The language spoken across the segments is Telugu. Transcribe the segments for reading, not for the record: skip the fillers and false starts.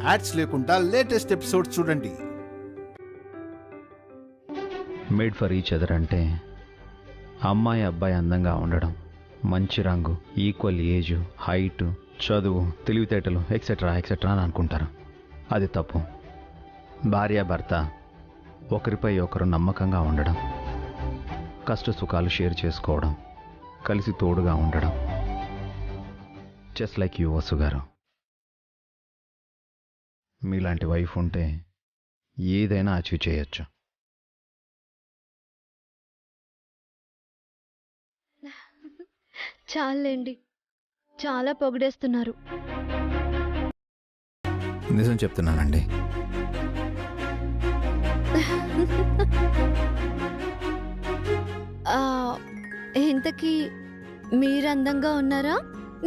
యాడ్స్ లేకుండా లేటెస్ట్ ఎపిసోడ్ చూడండి. మేడ్ ఫర్ ఈచ్ అదర్ అంటే అమ్మాయి అబ్బాయి అందంగా ఉండడం, మంచి రంగు, ఈక్వల్ ఏజ్, హైట్, చదువు, తెలివితేటలు ఎక్సెట్రా ఎక్సెట్రా అని అనుకుంటారు. అది తప్పు. భార్యాభర్త ఒకరిపై ఒకరు నమ్మకంగా ఉండడం, కష్ట సుఖాలు షేర్ చేసుకోవడం, కలిసి తోడుగా ఉండడం. జస్ట్ లైక్ యూ వసు గారు. మీలాంటి వైఫ్ ఉంటే ఏదైనా అచీవ్ చేయొచ్చు. చాలండి, చాలా పొగిడేస్తున్నారు. నిజం చెప్తున్నానండి. ఇంతకీ మీరు అందంగా ఉన్నారా,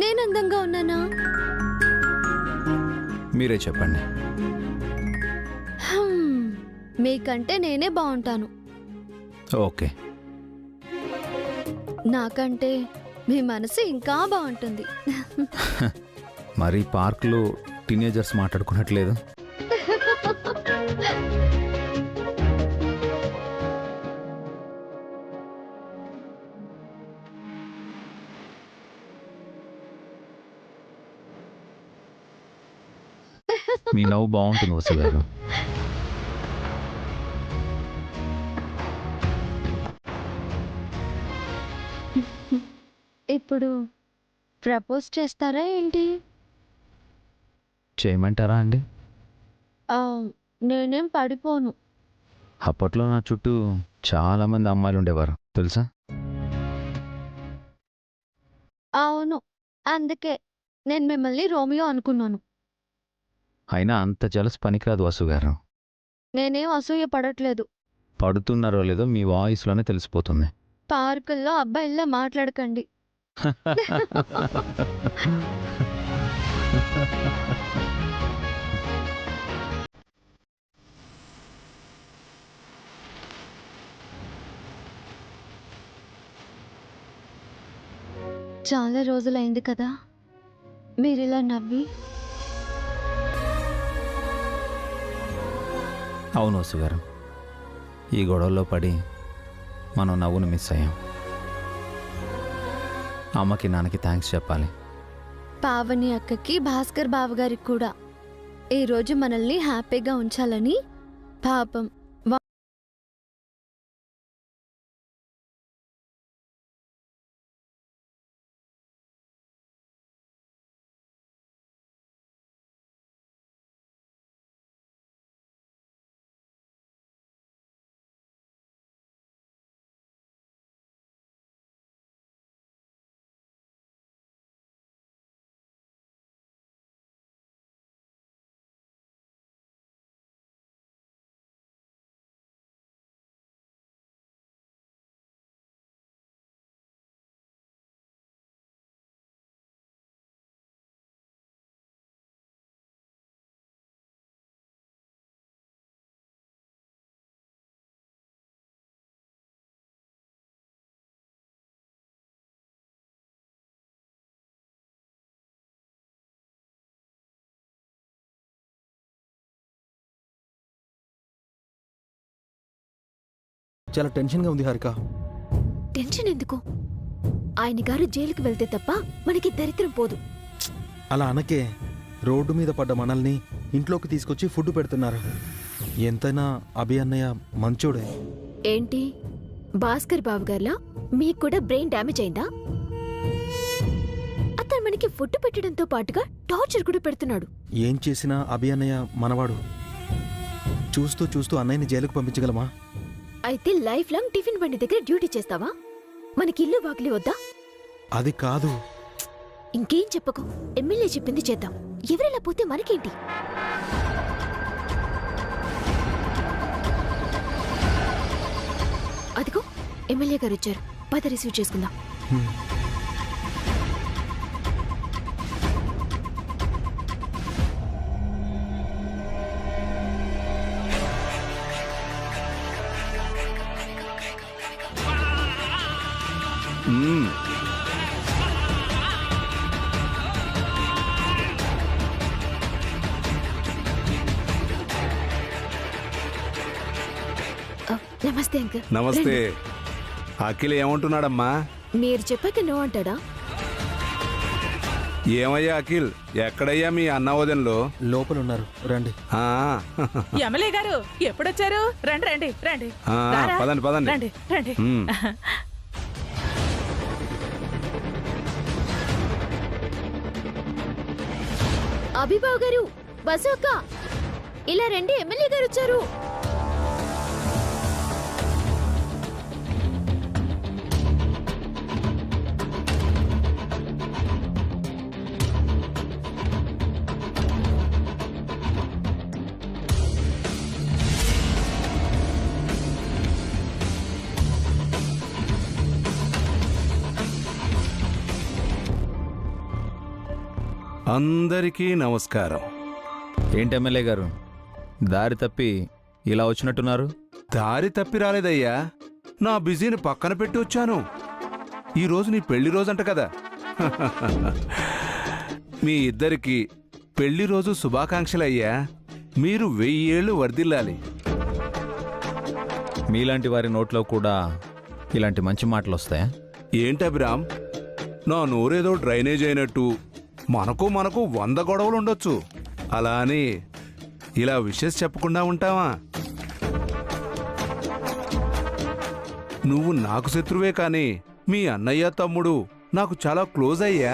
నేను అందంగా ఉన్నానా? మీరే చెప్పండి. మీకంటే నేనే బాగుంటాను. ఓకే. నాకంటే మీ మనసు ఇంకా బాగుంటుంది. మరి పార్క్లో టీనేజర్స్ మాట్లాడుకున్నట్లేదు. మీ నవ్వు బాగుంటుంది వసు గారు. ఇప్పుడు ప్రపోజ్ చేస్తారా ఏంటి? చేయమంటారా అండి? నేనేం పడిపోను. అప్పట్లో నా చుట్టూ చాలా మంది అమ్మాయిలు ఉండేవారు తెలుసా? అవును, అందుకే నేను మిమ్మల్ని రోమియో అనుకున్నాను. అయినా అంత జలస్ పనికిరాదు వసు గారు. నేనేం అసూయ పడట్లేదు. పడుతున్నారో లేదో మీ వాయిస్లోనే తెలిసిపోతుంది. పార్కుల్లో అబ్బాయిల్లా మాట్లాడకండి. చాలా రోజులైంది కదా మీరిలా నవ్వి. అవును వసు గారు, ఈ గొడవల్లో పడి మనం నవ్వును మిస్ అయ్యాం. అమ్మకి నాన్నకి థ్యాంక్స్ చెప్పాలి. పావని అక్కకి, భాస్కర్ బావగారికి కూడా ఈరోజు మనల్ని హ్యాపీగా ఉంచాలని. పాపం చాలా టెన్షన్గా ఉంది హారిక. టెన్షన్ ఎందుకు? ఆయన గారు జైలుకి వెళ్తే తప్ప మనకి దరిద్రం పోదు. అలా అనకే. రోడ్డు మీద పడ్డ మనల్ని ఇంట్లోకి తీసుకొచ్చి ఫుడ్ పెడుతున్నారు. ఎంతైనా అభి అన్నయ్య మంచోడే. ఏంటి భాస్కర్ బాబు గారిలా మీకు కూడా బ్రెయిన్ డ్యామేజ్ అయిందా? అతను మనకి ఫుడ్ పెట్టడంతో పాటుగా టార్చర్ కూడా పెడుతున్నాడు. ఏం చేసినా అభి అన్నయ్య మనవాడు. చూస్తూ చూస్తూ అన్నయ్యని జైలుకు పంపించగలమా? అయితే లైఫ్ లాంగ్ టిఫిన్ బండి దగ్గర డ్యూటీ చేస్తావా? మనకి ఇల్లు వాకిలి వద్దా? అది కాదు. ఇంకేం చెప్పకు, ఎమ్మెల్యే చెప్పింది చేద్దాం. ఎవరెలా పోతే మనకేంటి? అదిగో ఎమ్మెల్యే గారు వచ్చారు. పద రిసీవ్ చేసుకుందాం. నమస్తే అంకుల్. నమస్తే. అఖిల్ ఏమంటున్నాడమ్మా? మీరు చెప్పాక నో అంటాడా? ఏమయ్యా అఖిల్, ఎక్కడయ్యా మీ అన్న వదినలో? లోపల ఉన్నారు, రండి. ఎమ్మెల్యే గారు ఎప్పుడొచ్చారు? రండి రండి రండి. పదండి పదండి. రండి రండి. అభిబావ్ గారు, బసు అక్క, ఇలా రండి, ఎమ్మెల్యే గారు వచ్చారు. అందరికీ నమస్కారం. ఏంటి ఎమ్మెల్యే గారు, దారి తప్పి ఇలా వచ్చినట్టున్నారు? దారి తప్పి రాలేదయ్యా, నా బిజీని పక్కన పెట్టి వచ్చాను. ఈరోజు నీ పెళ్లి రోజంట కదా. మీ ఇద్దరికి పెళ్లి రోజు శుభాకాంక్షలయ్యా. మీరు 1000 ఏళ్ళు వర్ధిల్లాలి. మీలాంటి వారి నోట్లో కూడా ఇలాంటి మంచి మాటలు వస్తాయా? ఏంటి అభిరామ్, నా నోరేదో డ్రైనేజ్ అయినట్టు మనకు 100 గొడవలు ఉండొచ్చు. అలా అని ఇలా విషెస్ చెప్పకుండా ఉంటావా? నువ్వు నాకు శత్రువే కానీ మీ అన్నయ్య తమ్ముడు నాకు చాలా క్లోజ్ అయ్యా.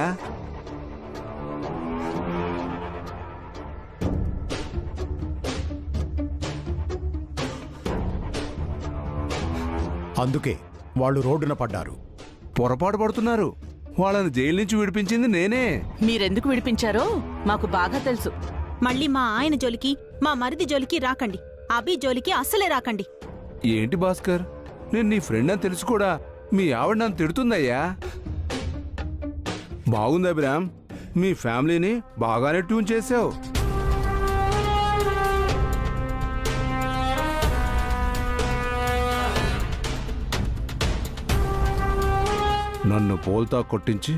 అందుకే వాళ్ళు రోడ్డున పడ్డారు. పొరపాటు పడుతున్నారు. వాళ్ళని జైలు నుంచి విడిపించింది నేనే. మీరెందుకు విడిపించారో మాకు బాగా తెలుసు. మళ్ళీ మా ఆయన జోలికి, మా మరిది జోలికి రాకండి. అభి జోలికి అస్సలే రాకండి. ఏంటి భాస్కర్, నేను నీ ఫ్రెండ్ అని తెలుసు కూడా మీ ఆవిడ నన్ను తిడుతుందయ్యా. బాగుంది అభిరామ్, మీ ఫ్యామిలీని బాగానే ట్యూన్ చేసావు. నన్ను పోల్తా కొట్టించి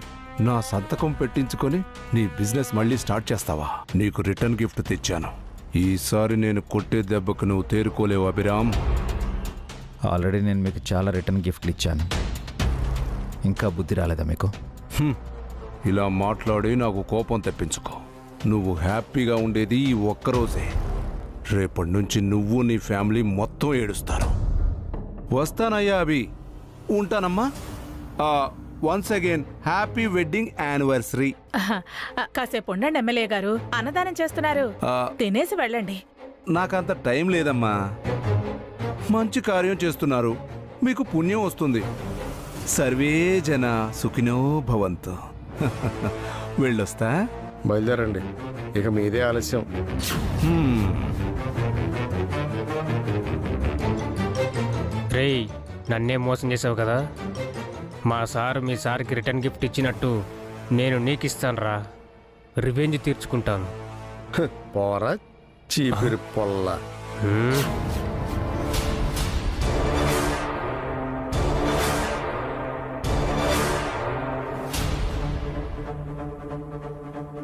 నా సంతకం పెట్టించుకొని నీ బిజినెస్ మళ్ళీ స్టార్ట్ చేస్తావా? నీకు రిటర్న్ గిఫ్ట్ తెచ్చాను. ఈసారి నేను కొట్టే దెబ్బకు నువ్వు తేరుకోలేవు అభిరామ్. ఆల్రెడీ నేను మీకు చాలా రిటర్న్ గిఫ్ట్లు ఇచ్చాను, ఇంకా బుద్ధి రాలేదా మీకు? ఇలా మాట్లాడి నాకు కోపం తెప్పించుకో. నువ్వు హ్యాపీగా ఉండేది ఈ ఒక్కరోజే. రేపటి నుంచి నువ్వు నీ ఫ్యామిలీ మొత్తం ఏడుస్తారు. వస్తానయ్యా అభి, ఉంటానమ్మా. Once again happy wedding anniversary. కాసేపు ఉండండి ఎమ్మెల్యే గారు, అన్నదానం చేస్తున్నారు, తినేసి వెళ్ళండి. నాకంత టైం లేదమ్మా. మంచి కార్యం చేస్తున్నారు, మీకు పుణ్యం వస్తుంది. సర్వే జన సుఖినో భవంతు. వెళ్ళొస్తా. బయలుదేరండి, ఇక మీదే ఆలస్యం. రేయ్, నన్నే మోసం చేసావు కదా. మా సార్ మీ సార్కి రిటర్న్ గిఫ్ట్ ఇచ్చినట్టు నేను నీకు ఇస్తానురా. రివెంజ్ తీర్చుకుంటాను. పోరా చీపిరి పొల్ల.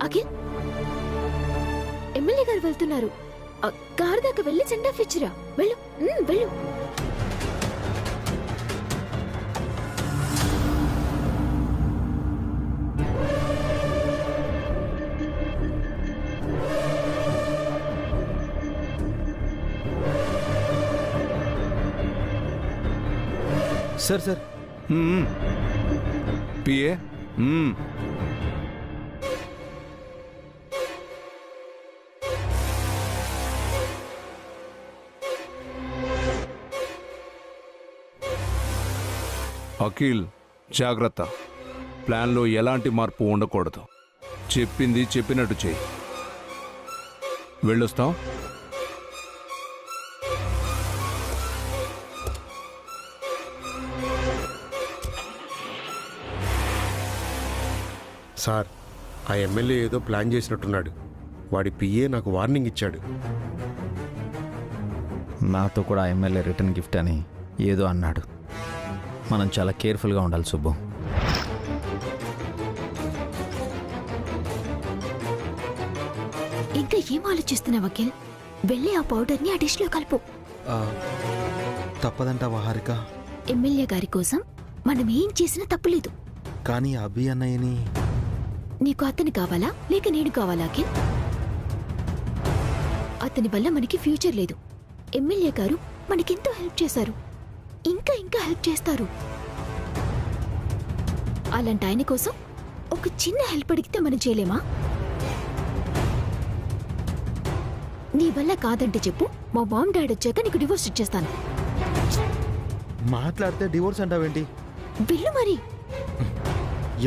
అఖిల్, ఎమ్మెల్యే గారు వెళ్తున్నారు. కారు దాకా వెళ్ళి సెండ్ ఆఫ్ ఇచ్చిరా. వెళ్ళు వెళ్ళు. సార్ సార్, పిఏ, అఖిల్ జాగ్రత్త. ప్లాన్లో ఎలాంటి మార్పు ఉండకూడదు. చెప్పింది చెప్పినట్టు చేయి. వెళ్ళొస్తాం. సార్, ఆ ఎమ్మెల్యే ఏదో ప్లాన్ చేసినట్టున్నాడు. వాడి పిఏ నాకు వార్నింగ్ ఇచ్చాడు. నాతో కూడా ఎమ్మెల్యే రిటర్న్ గిఫ్ట్ అని ఏదో అన్నాడు. మనం చాలా కేర్ఫుల్గా ఉండాలి సుబ్బు. ఇంకా ఏం ఆలోచిస్తున్నావు అఖిల్? వెళ్ళి ఆ పౌడర్ని ఆ డిష్లో కలుపు. తప్పదంటావా హారిక? ఎమ్మెల్యే గారి కోసం మనం ఏం చేసినా తప్పులేదు. కానీ అభి అన్నయ్యని నీకు అతను కావాలా లేక నేను కావాలా అఖిల్? అతని వల్ల మనకి ఫ్యూచర్ లేదు. ఎమ్మెల్యే గారు మనకెంతో హెల్ప్ చేశారు, ఇంకా ఇంకా హెల్ప్ చేస్తారు. అలాంటి ఆయన కోసం ఒక చిన్న హెల్ప్ అడిగితే మనం చేయలేమా? నీ వల్ల కాదంటే చెప్పు, మా మామ్ డాడీ వచ్చాక నీకు డివోర్స్ ఇచ్చేస్తాను. మాట్లాడితే డివోర్స్ అంటావేంటి? వెళ్ళు మరి.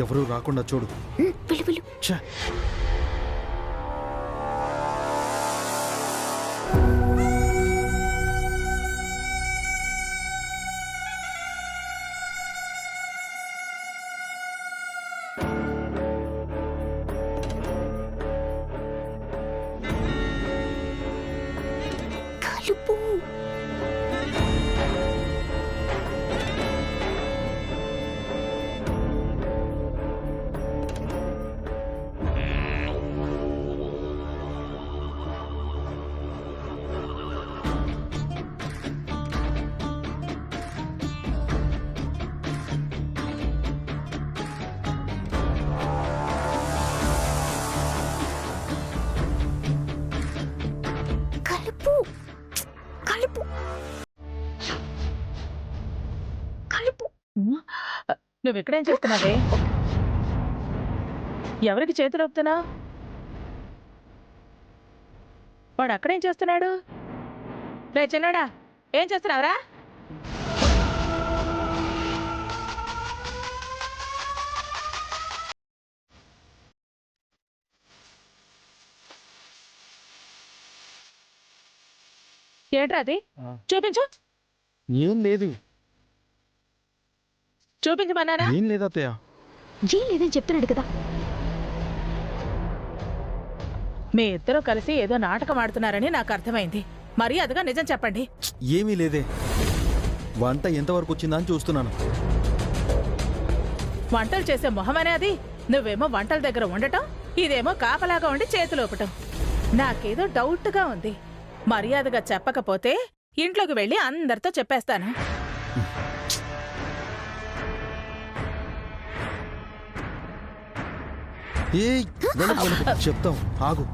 ఎవరూ రాకుండా చూడు. వెళ్ళు వెళ్ళు. ఛ! కలుపు. కలుపు కలుపు కలుపు. నువ్వు ఇక్కడేం చేస్తున్నావే? ఎవరికి చేతులు ఊపుతున్నా? వాడు అక్కడేం చేస్తున్నాడు? రే చిన్నాడా, ఏం చేస్తున్నావురా? ఏంట్రా అది? చూపించు. ఏం లేదు, చూపించమన్నారా? ఏం లేదు అత్తయ్య. ఏం లేదని చెప్తున్నాడు కదా. మీ ఇద్దరూ కలిసి ఏదో నాటకం ఆడుతున్నారని నాకు అర్థమైంది. మర్యాదగా నిజం చెప్పండి. ఏమీ లేదే. వంట ఎంతవరకు వచ్చిందా అని చూస్తున్నాను. వంటలు చేసే మొహమనే అది. నువ్వేమో వంటల దగ్గర ఉండటం, ఇదేమో కాపలాగా ఉండి చేతులోపటం. నాకేదో డౌట్గా ఉంది. మర్యాదగా చెప్పకపోతే ఇంట్లోకి వెళ్ళి అందరితో చెప్పేస్తాను. ఏయ్, వెనక్కి వెనక్కి చెప్తాం, ఆగు.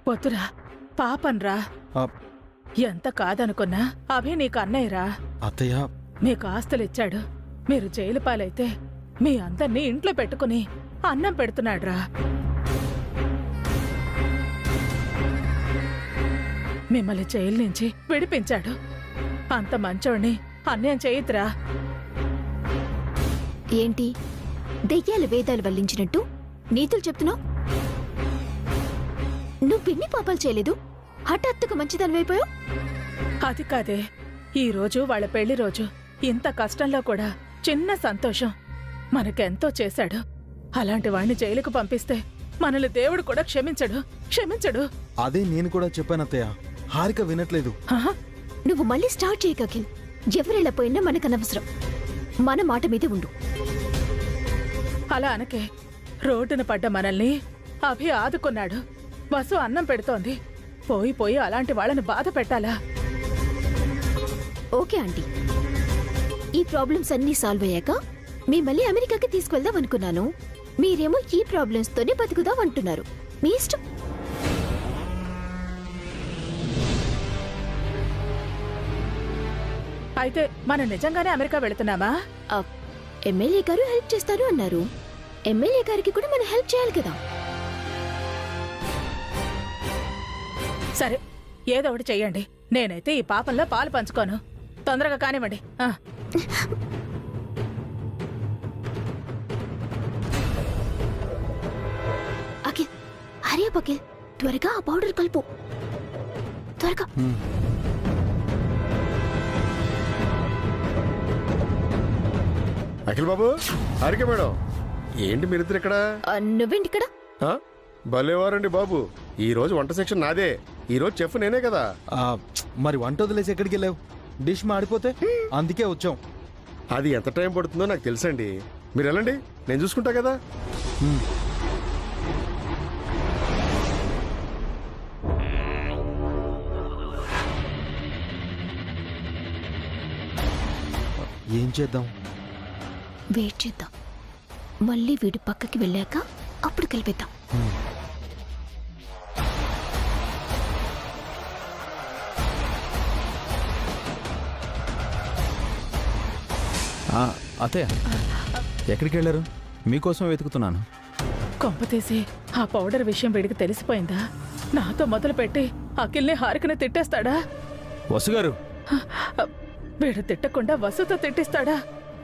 పొత్తురా, పాపన్రా. ఆ, ఎంత కాదనుకున్నా అభి నీకు అన్నయ్యరా. అత్తయ్య, మీకు ఆస్తులిచ్చాడు. మీరు జైలు పాలైతే మీ అందర్నీ ఇంట్లో పెట్టుకుని అన్నం పెడుతున్నాడ్రా. మిమ్మల్ని జైలు నుంచి విడిపించాడు. అంత మంచోడిని అన్యాయం చేయొద్దురా. ఏంటి దెయ్యాల వేదాలు వల్లించినట్టు నీతులు చెప్తున్నావు? నువ్వెన్ని పాపాలు చేయలేదు, హఠాత్తుగా మంచిదనివైపోయావు. అది కాదే, ఈ రోజు వాళ్ళ పెళ్లి రోజు. ఇంత కష్టంలో కూడా చిన్న సంతోషం. మనకెంతో చేశాడు. అలాంటి వాణ్ణి జైలుకు పంపిస్తే మనల్ని దేవుడు కూడా క్షమించడు. అదే నేను కూడా చెప్పాను అత్తయ్య. హారిక వినట్లేదు. నువ్వు మళ్ళీ స్టార్ట్ చేయక అఖిల్. ఎవరెలా పోయినా మనకనవసరం. మన మాట మీదే ఉండు. అలా అనకే. రోడ్డున పడ్డ మనల్ని అభి ఆదుకున్నాడు. వసు అన్నం పెడుతోంది. పోయి అలాంటి వాళ్ళని బాధ పెట్టాలా? ఓకే ఆంటీ, ఈ ప్రాబ్లమ్స్ అన్నీ సాల్వ్ అయ్యాక మిమ్మల్ని అమెరికాకి తీసుకెళ్దాం అనుకున్నాను. మీరేమో ఈ ప్రాబ్లమ్స్ తోనే బతుకుదాం అంటున్నారు. మీ ఇష్టం. అయితే మనం నిజంగానే అమెరికా వెళుతున్నామా? ఎమ్మెల్యే గారు హెల్ప్ చేస్తారు అన్నారు. ఎమ్మెల్యే గారికి కూడా మనం హెల్ప్ చేయాలి కదా. సరే, ఏదో ఒకటి చెయ్యండి. నేనైతే ఈ పాపంలో పాలు పంచుకోను. తొందరగా కానివ్వండి. అఖిల్, హరి అప్ అఖిల్, త్వరగా ఆ పౌడర్ కలుపు. త్వరగా. అఖిల్ బాబు, హారిక మేడం, ఏంటి మీరిద్దరు ఇక్కడ? నువ్వేంటి ఇక్కడ? భలేవారండి బాబు. ఈ రోజు వంట సెక్షన్ నాదే. ఈరోజు చెఫ్ నేనే కదా. మరి వంట వదిలేసి ఎక్కడికి వెళ్ళావు? డిష్ మాడిపోతే అందుకే వచ్చాం. అది ఎంత టైం పడుతుందో నాకు తెలుసండి. మీరు వెళ్ళండి, నేను చూసుకుంటా కదా. ఏం చేద్దాం? వెయిట్ చేద్దాం. మళ్ళీ వీడి పక్కకి వెళ్ళాక అప్పుడు కలిపేద్దాం. అత్తయ్య ఎక్కడికి వెళ్ళారు? మీకోసం వెతుకుతున్నాను. కొంపతీసి ఆ పౌడర్ విషయం వీడికి తెలిసిపోయిందా? నాతో మొదలు పెట్టి అఖిల్ని హారికని తిట్టేస్తాడా? వసుగారు, వీడు తిట్టకుండా వసుతో తిట్టిస్తాడా?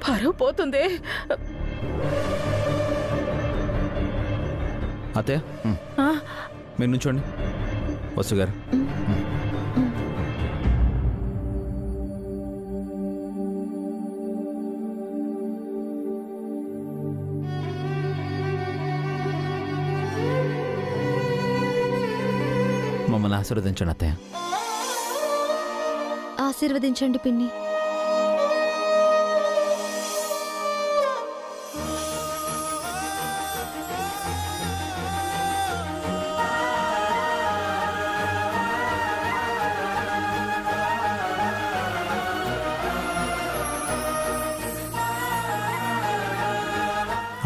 పరువు పోతుంది. అత్తయ్య మీరు నుంచోండి. వసుగారు మమ్మల్ని ఆశీర్వదించండి అత్తయ్య. ఆశీర్వదించండి పిన్ని.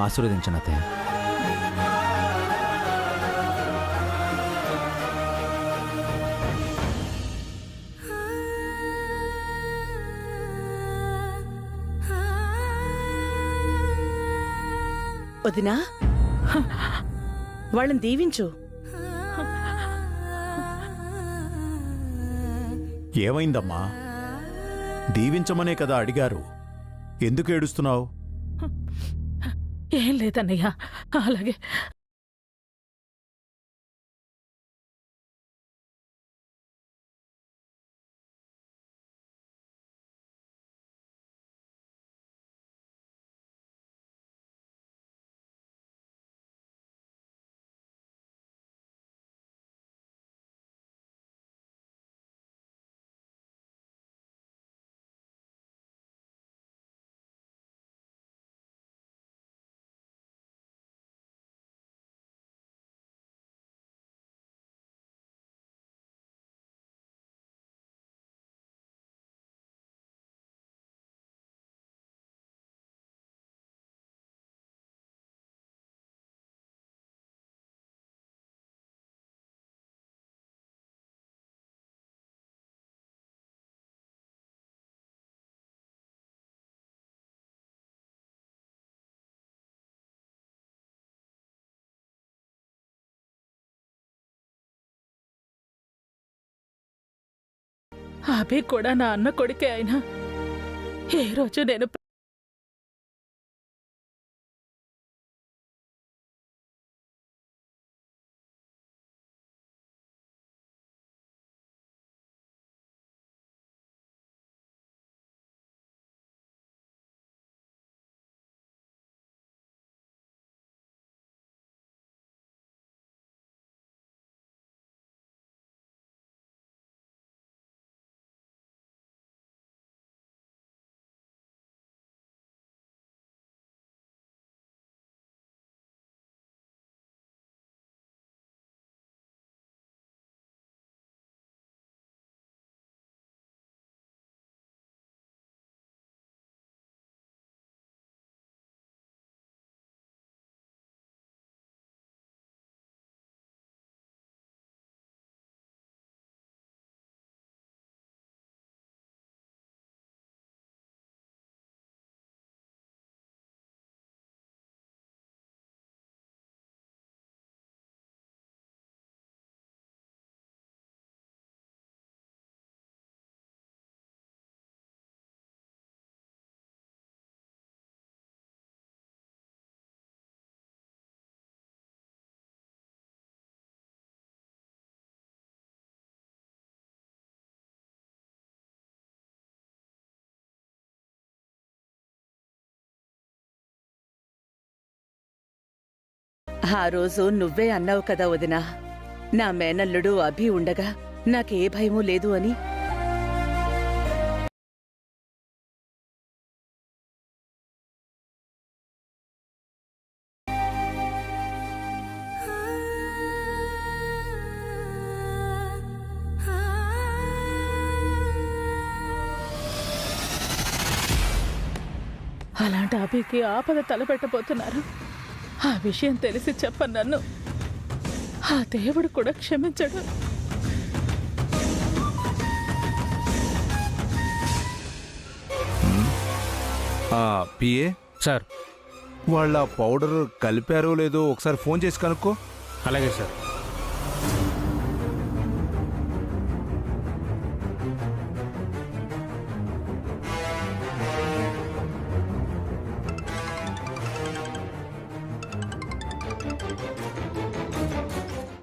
ఆశీర్వదించండి అత్తయ్య. వదినా, వాళ్ళని దీవించు. ఏమైందమ్మా? దీవించమనే కదా అడిగారు, ఎందుకు ఏడుస్తున్నావు? ఏం లేదన్నయ్య, అలాగే. అభి కూడా నా అన్న కొడుకే అయినా ఏ రోజు నేను ఆ రోజు నువ్వే అన్నావు కదా వదినా, నా మేనల్లుడు అభి ఉండగా నాకే భయమూ లేదు అని. అలాంటి అభికి ఆపద తలపెట్టబోతున్నారు. ఆ విషయం తెలిసి చెప్పను నన్ను. ఆ దేవుడు కూడా క్షమించడు. PA sir. వాళ్ళ పౌడర్ కలిపారో లేదో ఒకసారి ఫోన్ చేసి కనుక్కో. అలాగే సార్.